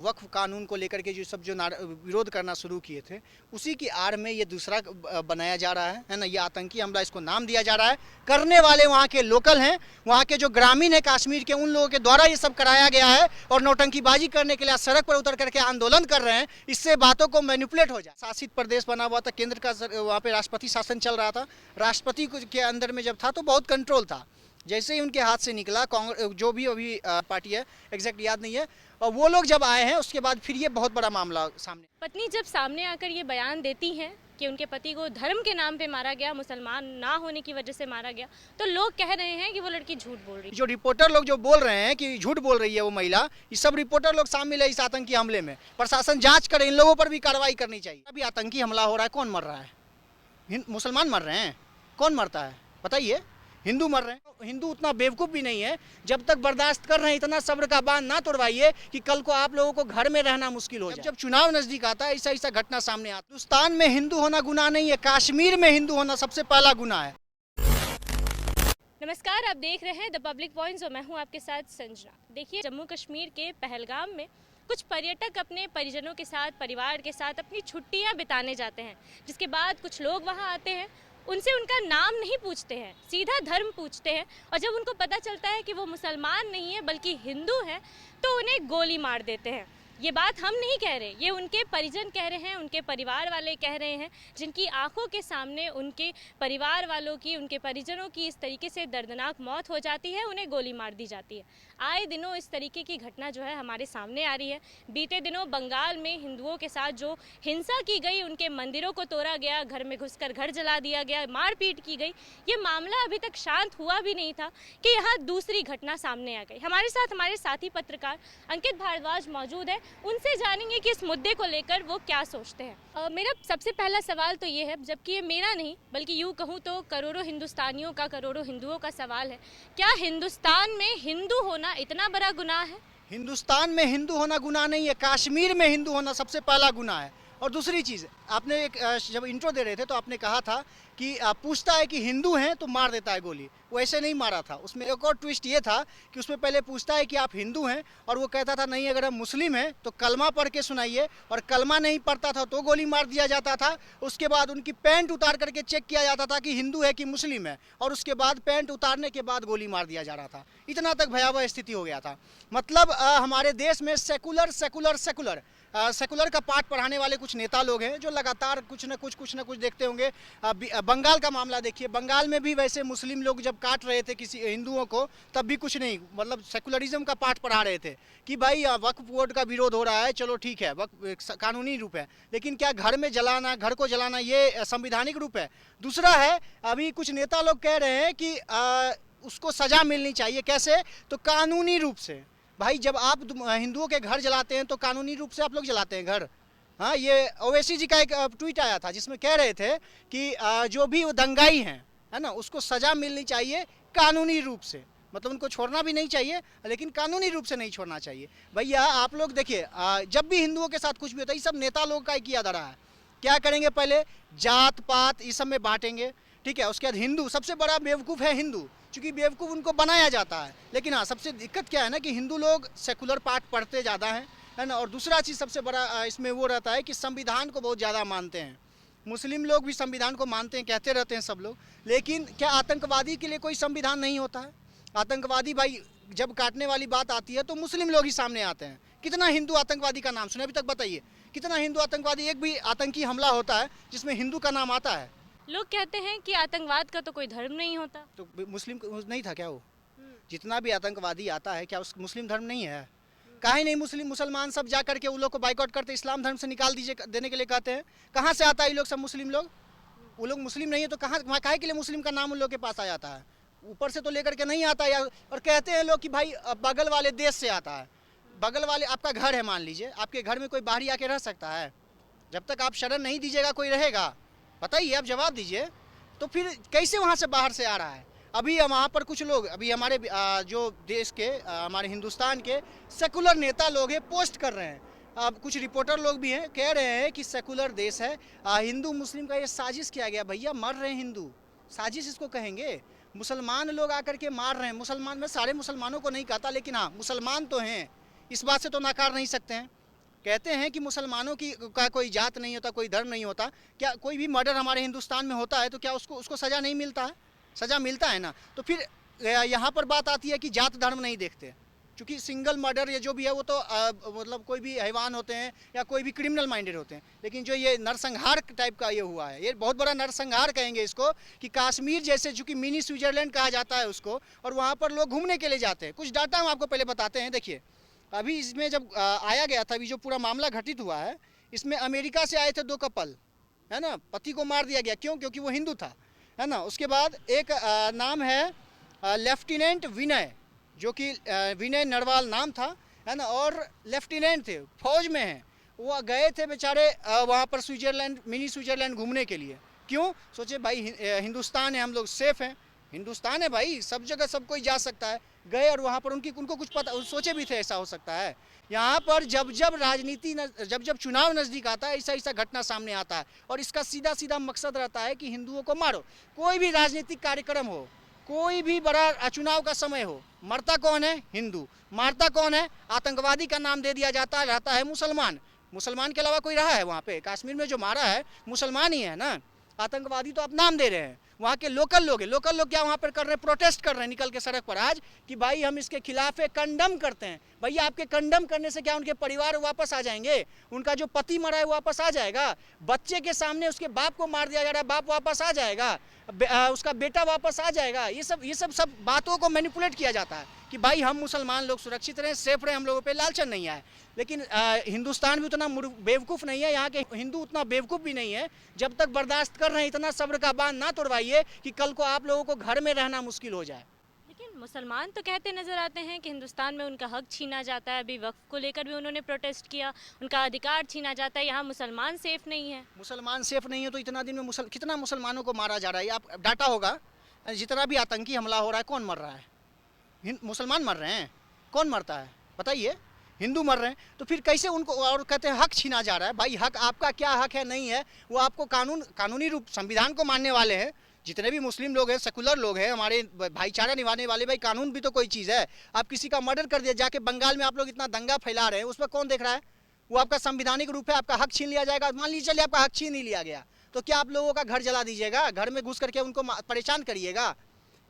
वक्फ कानून को लेकर के जो सब जो विरोध करना शुरू किए थे, उसी की आड़ में ये दूसरा बनाया जा रहा है ना, ये आतंकी हमला इसको नाम दिया जा रहा है। करने वाले वहाँ के लोकल हैं, वहाँ के जो ग्रामीण है कश्मीर के, उन लोगों के द्वारा ये सब कराया गया है और नौटंकीबाजी करने के लिए सड़क पर उतर करके आंदोलन कर रहे हैं, इससे बातों को मैनिपुलेट हो जाए। शासित प्रदेश बना हुआ था, केंद्र का वहाँ पे राष्ट्रपति शासन चल रहा था, राष्ट्रपति के अंदर में जब था तो बहुत कंट्रोल था। जैसे ही उनके हाथ से निकला कांग्रेस, जो भी अभी पार्टी है एग्जैक्ट याद नहीं है, और वो लोग जब आए हैं उसके बाद फिर ये बहुत बड़ा मामला सामने। पत्नी जब सामने आकर ये बयान देती हैं कि उनके पति को धर्म के नाम पे मारा गया, मुसलमान ना होने की वजह से मारा गया, तो लोग कह रहे हैं कि वो लड़की झूठ बोल रही है। जो रिपोर्टर लोग जो बोल रहे हैं कि झूठ बोल रही है वो महिला, ये सब रिपोर्टर लोग शामिल है इस आतंकी हमले में। प्रशासन जांच करे, इन लोगों पर भी कार्रवाई करनी चाहिए। अभी आतंकी हमला हो रहा है, कौन मर रहा है? मुसलमान मर रहे हैं। कौन मरता है बताइए? हिंदू मर रहे हैं। हिंदू उतना बेवकूफ़ भी नहीं है, जब तक बर्दाश्त कर रहे हैं इतना सब्र का बांध ना तोड़वाइए कि कल को आप लोगों को घर में रहना मुश्किल हो जाए। जब चुनाव नजदीक आता है ऐसा ऐसा घटना सामने आता है। हिंदुस्तान में हिंदू होना गुनाह नहीं है, कश्मीर में हिंदू होना सबसे पहला गुनाह है। नमस्कार, आप देख रहे हैं द पब्लिक पॉइंट्स और मैं हूं आपके साथ संजना। देखिए, जम्मू कश्मीर के पहलगाम में कुछ पर्यटक अपने परिजनों के साथ, परिवार के साथ अपनी छुट्टियां बिताने जाते हैं, जिसके बाद कुछ लोग वहां आते हैं, उनसे उनका नाम नहीं पूछते हैं, सीधा धर्म पूछते हैं, और जब उनको पता चलता है कि वो मुसलमान नहीं है बल्कि हिंदू है तो उन्हें गोली मार देते हैं। ये बात हम नहीं कह रहे, ये उनके परिजन कह रहे हैं, उनके परिवार वाले कह रहे हैं, जिनकी आंखों के सामने उनके परिवार वालों की, उनके परिजनों की इस तरीके से दर्दनाक मौत हो जाती है, उन्हें गोली मार दी जाती है। आए दिनों इस तरीके की घटना जो है हमारे सामने आ रही है। बीते दिनों बंगाल में हिंदुओं के साथ जो हिंसा की गई, उनके मंदिरों को तोड़ा गया, घर में घुसकर घर जला दिया गया, मारपीट की गई, ये मामला अभी तक शांत हुआ भी नहीं था कि यहाँ दूसरी घटना सामने आ गई। हमारे साथ हमारे साथी पत्रकार अंकित भारद्वाज मौजूद है, उनसे जानेंगे कि इस मुद्दे को लेकर वो क्या सोचते हैं। मेरा सबसे पहला सवाल तो ये है, जबकि ये मेरा नहीं बल्कि यूँ कहूँ तो करोड़ों हिंदुस्तानियों का, करोड़ों हिंदुओं का सवाल है, क्या हिंदुस्तान में हिंदू होना इतना बड़ा गुनाह है? हिंदुस्तान में हिंदू होना गुनाह नहीं है, कश्मीर में हिंदू होना सबसे पहला गुनाह है। और दूसरी चीज़, आपने एक जब इंट्रो दे रहे थे तो आपने कहा था कि पूछता है कि हिंदू हैं तो मार देता है गोली। वो ऐसे नहीं मारा था, उसमें एक और ट्विस्ट ये था कि उसमें पहले पूछता है कि आप हिंदू हैं, और वो कहता था नहीं, अगर हम मुस्लिम हैं तो कलमा पढ़ के सुनाइए, और कलमा नहीं पढ़ता था तो गोली मार दिया जाता था। उसके बाद उनकी पैंट उतार करके चेक किया जाता था कि हिंदू है कि मुस्लिम है, और उसके बाद पैंट उतारने के बाद गोली मार दिया जा रहा था। इतना तक भयावह स्थिति हो गया था। मतलब हमारे देश में सेकुलर का पाठ पढ़ाने वाले कुछ नेता लोग हैं जो लगातार कुछ न कुछ देखते होंगे। बंगाल का मामला देखिए, बंगाल में भी वैसे मुस्लिम लोग जब काट रहे थे किसी हिंदुओं को, तब भी कुछ नहीं, मतलब सेकुलरिज्म का पाठ पढ़ा रहे थे कि भाई वक्फ बोर्ड का विरोध हो रहा है, चलो ठीक है, वक्फ कानूनी रूप है, लेकिन क्या घर में जलाना, घर को जलाना ये संवैधानिक रूप है? दूसरा है, अभी कुछ नेता लोग कह रहे हैं कि उसको सजा मिलनी चाहिए। कैसे? तो कानूनी रूप से। भाई, जब आप हिंदुओं के घर जलाते हैं तो कानूनी रूप से आप लोग जलाते हैं घर। हाँ, ये ओवैसी जी का एक ट्वीट आया था जिसमें कह रहे थे कि जो भी वो दंगाई हैं, है ना, उसको सज़ा मिलनी चाहिए कानूनी रूप से। मतलब उनको छोड़ना भी नहीं चाहिए, लेकिन कानूनी रूप से नहीं छोड़ना चाहिए। भैया आप लोग देखिए, जब भी हिंदुओं के साथ कुछ भी होता है, ये सब नेता लोग का ही किया जा रहा है। क्या करेंगे? पहले जात पात इस सब में बांटेंगे, ठीक है, उसके बाद हिंदू, सबसे बड़ा बेवकूफ़ है हिंदू, क्योंकि बेवकूफ़ उनको बनाया जाता है। लेकिन हाँ, सबसे दिक्कत क्या है ना कि हिंदू लोग सेकुलर पाठ पढ़ते ज़्यादा हैं, है ना। और दूसरा चीज़ सबसे बड़ा इसमें वो रहता है कि संविधान को बहुत ज़्यादा मानते हैं। मुस्लिम लोग भी संविधान को मानते हैं, कहते रहते हैं सब लोग, लेकिन क्या आतंकवादी के लिए कोई संविधान नहीं होता है? आतंकवादी भाई जब काटने वाली बात आती है तो मुस्लिम लोग ही सामने आते हैं। कितना हिंदू आतंकवादी का नाम सुने अभी तक? बताइए, कितना हिंदू आतंकवादी, एक भी आतंकी हमला होता है जिसमें हिंदू का नाम आता है? लोग कहते हैं कि आतंकवाद का तो कोई धर्म नहीं होता। तो मुस्लिम नहीं था क्या वो? जितना भी आतंकवादी आता है क्या उस मुस्लिम धर्म नहीं है? काहे नहीं मुसलमान सब जा करके उन लोग को बाइकआउट करते, इस्लाम धर्म से निकाल दीजिए देने के लिए कहते हैं। कहाँ से आता है ये लोग सब मुस्लिम लोग? वो लोग मुस्लिम नहीं है तो काहे के लिए मुस्लिम का नाम उन लोग के पास आ जाता है? ऊपर से तो लेकर के नहीं आता है। और कहते हैं लोग कि भाई बगल वाले देश से आता है। बगल वाले, आपका घर है मान लीजिए, आपके घर में कोई बाहरी आके रह सकता है? जब तक आप शरण नहीं दीजिएगा कोई रहेगा? बताइए, आप जवाब दीजिए। तो फिर कैसे वहाँ से बाहर से आ रहा है? अभी वहाँ पर कुछ लोग, अभी हमारे जो देश के, हमारे हिंदुस्तान के सेकुलर नेता लोग हैं, पोस्ट कर रहे हैं। अब कुछ रिपोर्टर लोग भी हैं, कह रहे हैं कि सेकुलर देश है, हिंदू मुस्लिम का ये साजिश किया गया। भैया मर रहे हैं हिंदू, साजिश इसको कहेंगे? मुसलमान लोग आकर के मार रहे हैं। मुसलमान, मैं सारे मुसलमानों को नहीं कहता, लेकिन हाँ मुसलमान तो हैं, इस बात से तो नकार नहीं सकते हैं। कहते हैं कि मुसलमानों की का कोई जात नहीं होता, कोई धर्म नहीं होता। क्या कोई भी मर्डर हमारे हिंदुस्तान में होता है तो क्या उसको उसको सज़ा नहीं मिलता है? सज़ा मिलता है ना। तो फिर यहाँ पर बात आती है कि जात धर्म नहीं देखते, क्योंकि सिंगल मर्डर या जो भी है वो तो मतलब कोई भी हैवान होते हैं या कोई भी क्रिमिनल माइंडेड होते हैं, लेकिन जो ये नरसंहार टाइप का ये हुआ है, ये बहुत बड़ा नरसंहार कहेंगे इसको, कि कश्मीर जैसे, चूँकि मिनी स्विट्जरलैंड कहा जाता है उसको, और वहाँ पर लोग घूमने के लिए जाते हैं। कुछ डाटा हम आपको पहले बताते हैं। देखिए, अभी इसमें जब आया गया था, अभी जो पूरा मामला घटित हुआ है, इसमें अमेरिका से आए थे 2 कपल, है ना। पति को मार दिया गया, क्यों? क्योंकि वो हिंदू था, है ना। उसके बाद एक नाम है लेफ्टिनेंट विनय, जो कि विनय नरवाल नाम था, है ना, और लेफ्टिनेंट थे, फौज में हैं। वो गए थे बेचारे वहाँ पर स्विट्जरलैंड, मिनी स्विट्जरलैंड घूमने के लिए। क्यों? सोचे भाई हिंदुस्तान है, हम लोग सेफ हैं, हिंदुस्तान है भाई, सब जगह सब कोई जा सकता है। गए और वहाँ पर उनको कुछ पता, सोचे भी थे ऐसा हो सकता है। यहाँ पर जब जब चुनाव नज़दीक आता है, ऐसा घटना सामने आता है, और इसका सीधा सीधा मकसद रहता है कि हिंदुओं को मारो। कोई भी राजनीतिक कार्यक्रम हो, कोई भी बड़ा चुनाव का समय हो, मरता कौन है? हिंदू। मारता कौन है? आतंकवादी का नाम दे दिया जाता है, रहता है मुसलमान। मुसलमान के अलावा कोई रहा है वहाँ पे? कश्मीर में जो मारा है मुसलमान ही है ना। आतंकवादी तो आप नाम दे रहे हैं। वहाँ के लोकल लोग क्या वहाँ पर कर रहे हैं? प्रोटेस्ट कर रहे हैं निकल के सड़क पर आज, कि भाई हम इसके खिलाफ है, कंडम करते हैं। भैया, आपके कंडम करने से क्या उनके परिवार वापस आ जाएंगे? उनका जो पति मरा है वापस आ जाएगा? बच्चे के सामने उसके बाप को मार दिया जा रहा है, बाप वापस आ जाएगा? उसका बेटा वापस आ जाएगा? ये सब बातों को मैनिपुलेट किया जाता है कि भाई हम मुसलमान लोग सुरक्षित रहें, सेफ रहें, हम लोगों पे लालचन नहीं आए। लेकिन हिंदुस्तान भी उतना बेवकूफ़ नहीं है, यहाँ के हिंदू उतना बेवकूफ़ भी नहीं है। जब तक बर्दाश्त कर रहे हैं, इतना सब्र का बांध ना तोड़वाइए कि कल को आप लोगों को घर में रहना मुश्किल हो जाए। लेकिन मुसलमान तो कहते नजर आते हैं कि हिंदुस्तान में उनका हक छीना जाता है। अभी वक्फ को लेकर भी उन्होंने प्रोटेस्ट किया, उनका अधिकार छीना जाता है। यहाँ मुसलमान सेफ नहीं है। मुसलमान सेफ नहीं है तो इतना दिन में कितना मुसलमानों को मारा जा रहा है? आप डाटा होगा, जितना भी आतंकी हमला हो रहा है, कौन मर रहा है? मुसलमान मर रहे हैं। कौन मरता है बताइए? हिंदू मर रहे हैं। तो फिर कैसे उनको, और कहते हैं हक छीना जा रहा है? भाई हक आपका क्या हक है नहीं है, वो आपको कानूनी रूप, संविधान को मानने वाले हैं जितने भी मुस्लिम लोग हैं, सेकुलर लोग हैं, हमारे भाईचारा निभाने वाले, भाई कानून भी तो कोई चीज़ है। आप किसी का मर्डर कर दिया, जाके बंगाल में आप लोग इतना दंगा फैला रहे हैं, उस पर कौन देख रहा है? वो आपका संविधानिक रूप है, आपका हक छीन लिया जाएगा। मान लीजिए चलिए आपका हक छीन नहीं लिया गया, तो क्या आप लोगों का घर जला दीजिएगा? घर में घुस करके उनको परेशान करिएगा?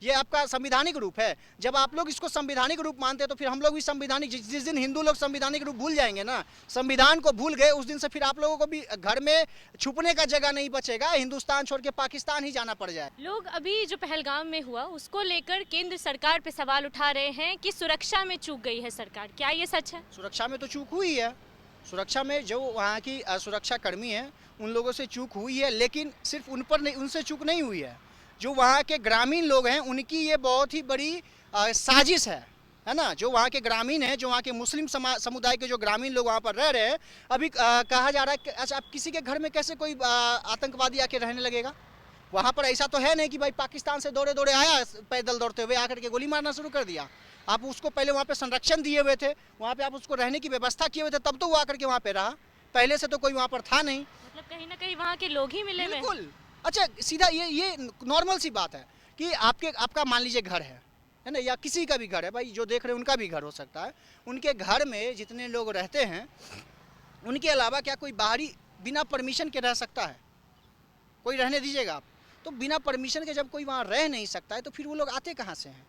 ये आपका संविधानिक रूप है। जब आप लोग इसको संविधानिक रूप मानते हैं तो फिर हम लोग भी संविधानिक, जिस दिन हिंदू लोग संविधानिक रूप भूल जाएंगे ना, संविधान को भूल गए, उस दिन से फिर आप लोगों को भी घर में छुपने का जगह नहीं बचेगा, हिंदुस्तान छोड़ के पाकिस्तान ही जाना पड़ जाए। लोग अभी जो पहलगाम में हुआ उसको लेकर केंद्र सरकार पे सवाल उठा रहे हैं कि सुरक्षा में चूक गई है सरकार। क्या ये सच है? सुरक्षा में तो चूक हुई है। सुरक्षा में जो वहाँ की सुरक्षा कर्मी है उन लोगों से चूक हुई है, लेकिन सिर्फ उन पर नहीं, उनसे चूक नहीं हुई है। जो वहाँ के ग्रामीण लोग हैं उनकी ये बहुत ही बड़ी साजिश है ना। जो वहाँ के ग्रामीण हैं, जो वहाँ के मुस्लिम समुदाय के जो ग्रामीण लोग वहाँ पर रह रहे हैं, अभी कहा जा रहा है कि अच्छा, आप किसी के घर में कैसे कोई आतंकवादी आके रहने लगेगा? वहाँ पर ऐसा तो है नहीं कि भाई पाकिस्तान से दौड़े दौड़े आया, पैदल दौड़ते हुए आकर के गोली मारना शुरू कर दिया। आप उसको पहले वहाँ पे संरक्षण दिए हुए थे, वहाँ पे आप उसको रहने की व्यवस्था किए हुए थे, तब तो वो आकर के वहाँ पे रहा। पहले से तो कोई वहाँ पर था नहीं। मतलब कहीं ना कहीं वहाँ के लोग ही मिले हुए हैं। बिल्कुल। अच्छा, सीधा ये नॉर्मल सी बात है कि आपका मान लीजिए घर है ना, या किसी का भी घर है, भाई जो देख रहे हैं उनका भी घर हो सकता है। उनके घर में जितने लोग रहते हैं, उनके अलावा क्या कोई बाहरी बिना परमिशन के रह सकता है? कोई रहने दीजिएगा आप। तो बिना परमिशन के जब कोई वहाँ रह नहीं सकता है तो फिर वो लोग आते कहाँ से हैं?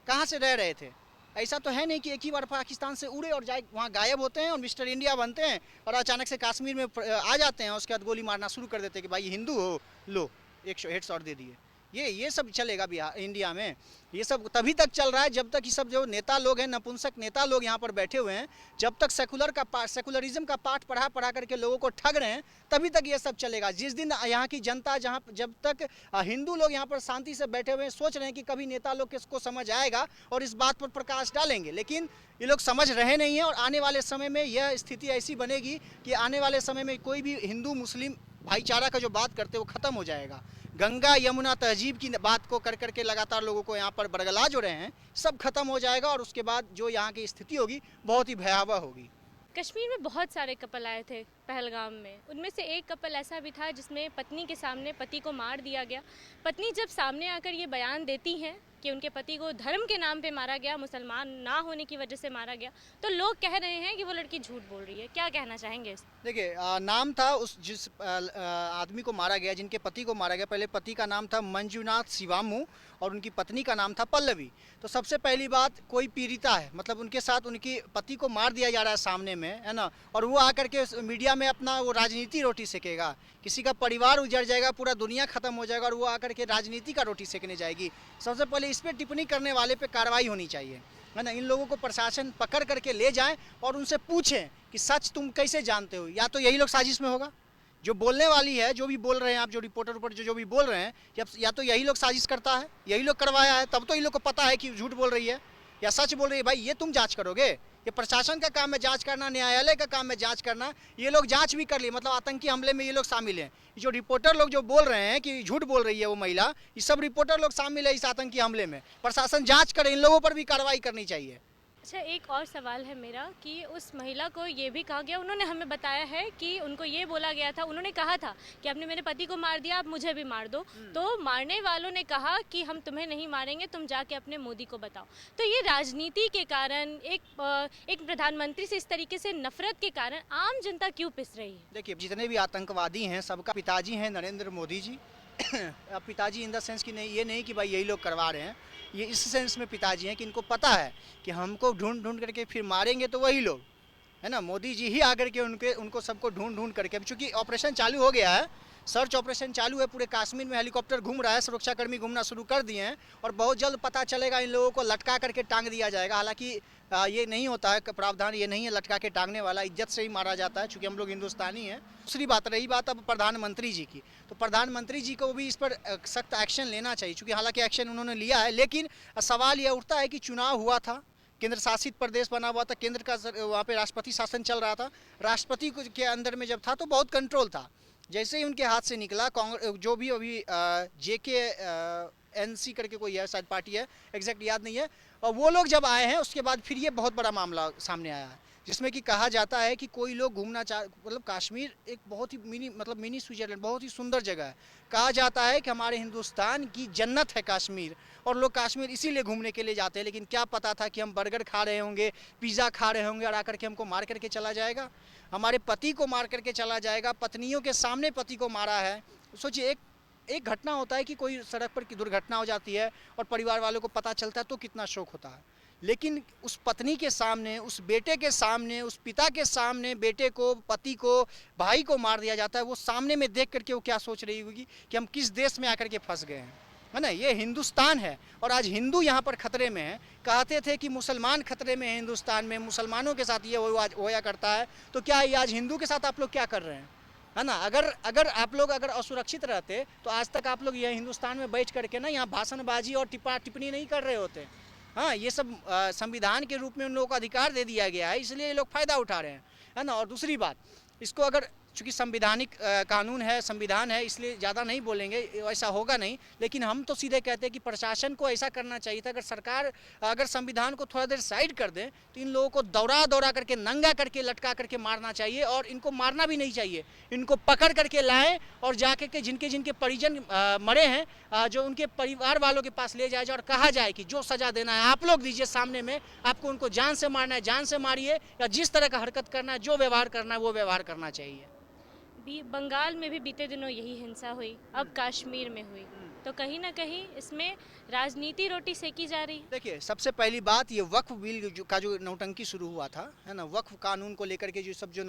कहाँ से रह रहे थे? ऐसा तो है नहीं कि एक ही बार पाकिस्तान से उड़े और जाए वहाँ गायब होते हैं और मिस्टर इंडिया बनते हैं और अचानक से कश्मीर में आ जाते हैं, उसके बाद गोली मारना शुरू कर देते हैं कि भाई हिंदू हो, लो एक हेडशॉट दे दिए। ये सब चलेगा बिहार इंडिया में? ये सब तभी तक चल रहा है जब तक ये सब जो नेता लोग हैं, नपुंसक नेता लोग यहाँ पर बैठे हुए हैं, जब तक सेकुलरिज्म का पाठ पढ़ा करके लोगों को ठग रहे हैं, तभी तक ये सब चलेगा। जिस दिन यहाँ की जनता, जब तक हिंदू लोग यहाँ पर शांति से बैठे हुए हैं, सोच रहे हैं कि कभी नेता लोग किसको समझ आएगा और इस बात पर प्रकाश डालेंगे, लेकिन ये लोग समझ रहे नहीं हैं। और आने वाले समय में यह स्थिति ऐसी बनेगी कि आने वाले समय में कोई भी हिंदू मुस्लिम भाईचारा का जो बात करते हैं वो ख़त्म हो जाएगा। गंगा यमुना तहजीब की बात को कर करके लगातार लोगों को यहाँ पर बरगला जो रहे हैं, सब खत्म हो जाएगा और उसके बाद जो यहाँ की स्थिति होगी बहुत ही भयावह होगी। कश्मीर में बहुत सारे कपल आए थे, पहलगाम में, उनमें से एक कपल ऐसा भी था जिसमें पत्नी के सामने पति को मार दिया गया। पत्नी जब सामने आकर ये बयान देती हैं कि उनके पति को धर्म के नाम पे मारा गया, मुसलमान ना होने की वजह से मारा गया, तो लोग कह रहे हैं कि वो लड़की झूठ बोल रही है। क्या कहना चाहेंगे इस? देखिए, नाम था उस जिस आदमी को मारा गया, जिनके पति को मारा गया, पहले पति का नाम था मंजुनाथ शिवामू और उनकी पत्नी का नाम था पल्लवी। तो सबसे पहली बात, कोई पीड़िता है, मतलब उनके साथ उनकी पति को मार दिया जा रहा है सामने में, है ना, और वो आकर के मीडिया में अपना वो राजनीति रोटी सेकेगा, किसी का परिवार उजड़ जाएगा, पूरा दुनिया खत्म हो जाएगा और वो आकर के राजनीति का रोटी सेकने जाएगी। सबसे पहले इस पर टिप्पणी करने वाले पे कार्रवाई होनी चाहिए, है ना। इन लोगों को प्रशासन पकड़ करके ले जाए और उनसे पूछें कि सच तुम कैसे जानते हो। या तो यही लोग साजिश में होगा, जो बोलने वाली है, जो भी बोल रहे हैं आप, जो रिपोर्टर ऊपर जो भी बोल रहे हैं, या तो यही लोग साजिश करता है, यही लोग करवाया है, तब तो इन लोग को पता है कि झूठ बोल रही है या सच बोल रही है। भाई ये तुम जांच करोगे, ये प्रशासन का काम है जांच करना, न्यायालय का काम है जांच करना। ये लोग जांच भी कर लिए, मतलब आतंकी हमले में ये लोग शामिल हैं। जो रिपोर्टर लोग जो बोल रहे हैं कि झूठ बोल रही है वो महिला, ये सब रिपोर्टर लोग शामिल है इस आतंकी हमले में। प्रशासन जांच करे, इन लोगों पर भी कार्रवाई करनी चाहिए। अच्छा, एक और सवाल है मेरा कि उस महिला को ये भी कहा गया, उन्होंने हमें बताया है कि उनको ये बोला गया था, उन्होंने कहा था कि आपने मेरे पति को मार दिया, आप मुझे भी मार दो। तो मारने वालों ने कहा कि हम तुम्हें नहीं मारेंगे, तुम जाके अपने मोदी को बताओ। तो ये राजनीति के कारण, एक प्रधानमंत्री से इस तरीके से नफरत के कारण आम जनता क्यों पिस रही है? देखिए, जितने भी आतंकवादी हैं सबका पिताजी हैं नरेंद्र मोदी जी। पिताजी इन द सेंस कि नहीं, ये नहीं कि भाई यही लोग करवा रहे हैं, ये इस सेंस में पिताजी हैं कि इनको पता है कि हमको ढूंढ ढूंढ करके फिर मारेंगे तो वही लोग, है ना। मोदी जी ही आकर के उनको सबको ढूंढ ढूंढ करके, चूंकि ऑपरेशन चालू हो गया है, सर्च ऑपरेशन चालू है, पूरे कश्मीर में हेलीकॉप्टर घूम रहा है, सुरक्षाकर्मी घूमना शुरू कर दिए हैं और बहुत जल्द पता चलेगा, इन लोगों को लटका करके टांग दिया जाएगा। हालांकि ये नहीं होता है, प्रावधान ये नहीं है लटका के टांगने वाला, इज्जत से ही मारा जाता है, चूँकि हम लोग हिंदुस्तानी हैं। दूसरी बात, रही बात अब प्रधानमंत्री जी की, तो प्रधानमंत्री जी को भी इस पर सख्त एक्शन लेना चाहिए, चूँकि हालांकि एक्शन उन्होंने लिया है, लेकिन सवाल यह उठता है कि चुनाव हुआ था, केंद्र शासित प्रदेश बना हुआ था, केंद्र का वहाँ पे राष्ट्रपति शासन चल रहा था, राष्ट्रपति के अंदर में जब था तो बहुत कंट्रोल था। जैसे ही उनके हाथ से निकला, कांग्रेस जो भी अभी JKNC करके कोई है, शायद पार्टी है, एग्जैक्ट याद नहीं है, और वो लोग जब आए हैं उसके बाद फिर ये बहुत बड़ा मामला सामने आया है, जिसमें कि कहा जाता है कि कोई लोग घूमना मतलब कश्मीर एक बहुत ही मिनी स्विट्जरलैंड, बहुत ही सुंदर जगह है। कहा जाता है कि हमारे हिंदुस्तान की जन्नत है कश्मीर, और लोग कश्मीर इसीलिए घूमने के लिए जाते हैं। लेकिन क्या पता था कि हम बर्गर खा रहे होंगे, पिज़्ज़ा खा रहे होंगे और आकर के हमको मार करके चला जाएगा, हमारे पति को मार करके चला जाएगा, पत्नियों के सामने पति को मारा है। सोचिए, एक घटना होता है कि कोई सड़क पर की दुर्घटना हो जाती है और परिवार वालों को पता चलता है तो कितना शोक होता है, लेकिन उस पत्नी के सामने, उस बेटे के सामने, उस पिता के सामने बेटे को, पति को, भाई को मार दिया जाता है। वो सामने में देख करके वो क्या सोच रही होगी कि हम किस देश में आकर के फंस गए हैं, है ना। ये हिंदुस्तान है और आज हिंदू यहाँ पर खतरे में है। कहते थे कि मुसलमान खतरे में है, हिंदुस्तान में मुसलमानों के साथ ये होया करता है, तो क्या ये आज हिंदू के साथ आप लोग क्या कर रहे हैं, है ना। अगर आप लोग अगर असुरक्षित रहते तो आज तक आप लोग यह हिंदुस्तान में बैठ करके ना यहाँ भाषणबाजी और टिप्पणी नहीं कर रहे होते। हाँ, ये सब संविधान के रूप में उन लोगों को अधिकार दे दिया गया है, इसलिए ये लोग फ़ायदा उठा रहे हैं, है ना। और दूसरी बात, इसको अगर चूँकि संविधानिक कानून है, संविधान है, इसलिए ज़्यादा नहीं बोलेंगे, ऐसा होगा नहीं, लेकिन हम तो सीधे कहते हैं कि प्रशासन को ऐसा करना चाहिए था। अगर सरकार अगर संविधान को थोड़ा देर साइड कर दे तो इन लोगों को दौड़ा करके, नंगा करके, लटका करके मारना चाहिए, और इनको मारना भी नहीं चाहिए, इनको पकड़ करके लाएं और जाके के जिनके परिजन मरे हैं, जो उनके परिवार वालों के पास ले जाया जाए और कहा जाए कि जो सज़ा देना है आप लोग दीजिए, सामने में आपको उनको जान से मारना है जान से मारिए, या जिस तरह का हरकत करना है, जो व्यवहार करना है वो व्यवहार करना चाहिए। बंगाल में भी बीते दिनों यही हिंसा हुई, अब कश्मीर में हुई, तो कहीं ना कहीं इसमें राजनीति रोटी सेकी जा रही है। देखिए, सबसे पहली बात, ये वक्फ बिल का जो नौटंकी शुरू हुआ था, है ना, वक्फ कानून को लेकर के जो सब जो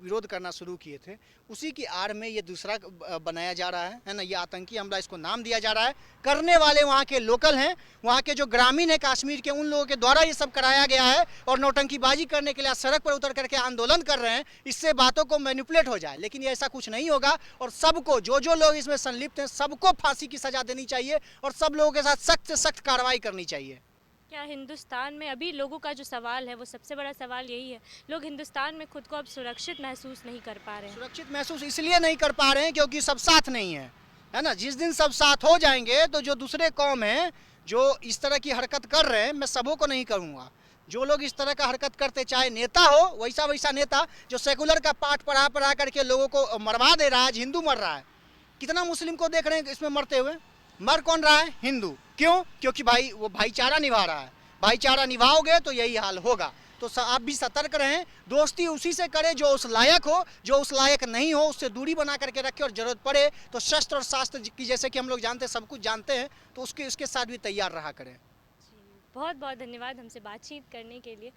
विरोध करना शुरू किए थे, उसी की आड़ में ये दूसरा बनाया जा रहा है ना। ये आतंकी हमला इसको नाम दिया जा रहा है। करने वाले वहाँ के लोकल हैं, वहाँ के जो ग्रामीण है कश्मीर के, उन लोगों के द्वारा ये सब कराया गया है, और नौटंकीबाजी करने के लिए सड़क पर उतर करके आंदोलन कर रहे हैं, इससे बातों को मैनिपुलेट हो जाए। लेकिन ये ऐसा कुछ नहीं होगा, और सबको जो लोग इसमें संलिप्त हैं सबको फांसी की सजा देनी चाहिए, और सब लोगों के साथ सख्त से सख्त कार्रवाई करनी चाहिए। क्या हिंदुस्तान में अभी लोगों का जो सवाल है, वो सबसे बड़ा सवाल यही है, लोग हिंदुस्तान में खुद को अब सुरक्षित महसूस नहीं कर पा रहे हैं? सुरक्षित महसूस इसलिए नहीं कर पा रहे हैं क्योंकि सब साथ नहीं है ना। जिस दिन सब साथ हो जाएंगे तो जो दूसरे कौम हैं जो इस तरह की हरकत कर रहे हैं, मैं सबों को नहीं करूँगा, जो लोग इस तरह का हरकत करते, चाहे नेता हो, वैसा वैसा नेता जो सेकुलर का पाठ पढ़ा पढ़ा करके लोगों को मरवा दे रहा है। आज हिंदू मर रहा है, कितना मुस्लिम को देख रहे हैं इसमें मरते हुए। मर कौन रहा है? हिंदू। क्यों? क्योंकि भाई वो भाईचारा निभा रहा है। भाईचारा निभाओगे तो यही हाल होगा। तो आप भी सतर्क रहें, दोस्ती उसी से करें जो उस लायक हो, जो उस लायक नहीं हो उससे दूरी बना करके रखें, और जरूरत पड़े तो शस्त्र और शास्त्र की, जैसे कि हम लोग जानते हैं, सब कुछ जानते हैं, तो उसके साथ भी तैयार रहा करें। बहुत बहुत धन्यवाद हमसे बातचीत करने के लिए।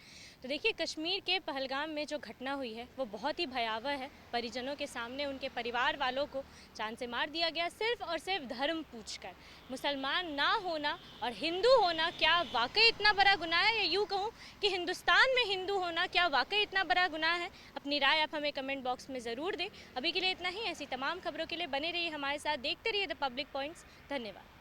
तो देखिए, कश्मीर के पहलगाम में जो घटना हुई है वो बहुत ही भयावह है। परिजनों के सामने उनके परिवार वालों को जान से मार दिया गया, सिर्फ और सिर्फ धर्म पूछकर। मुसलमान ना होना और हिंदू होना क्या वाकई इतना बड़ा गुनाह है, या यूँ कहूँ कि हिंदुस्तान में हिंदू होना क्या वाकई इतना बड़ा गुनाह है? अपनी राय आप हमें कमेंट बॉक्स में ज़रूर दें। अभी के लिए इतना ही। ऐसी तमाम खबरों के लिए बने रहिए हमारे साथ, देखते रहिए द पब्लिक पॉइंट्स। धन्यवाद।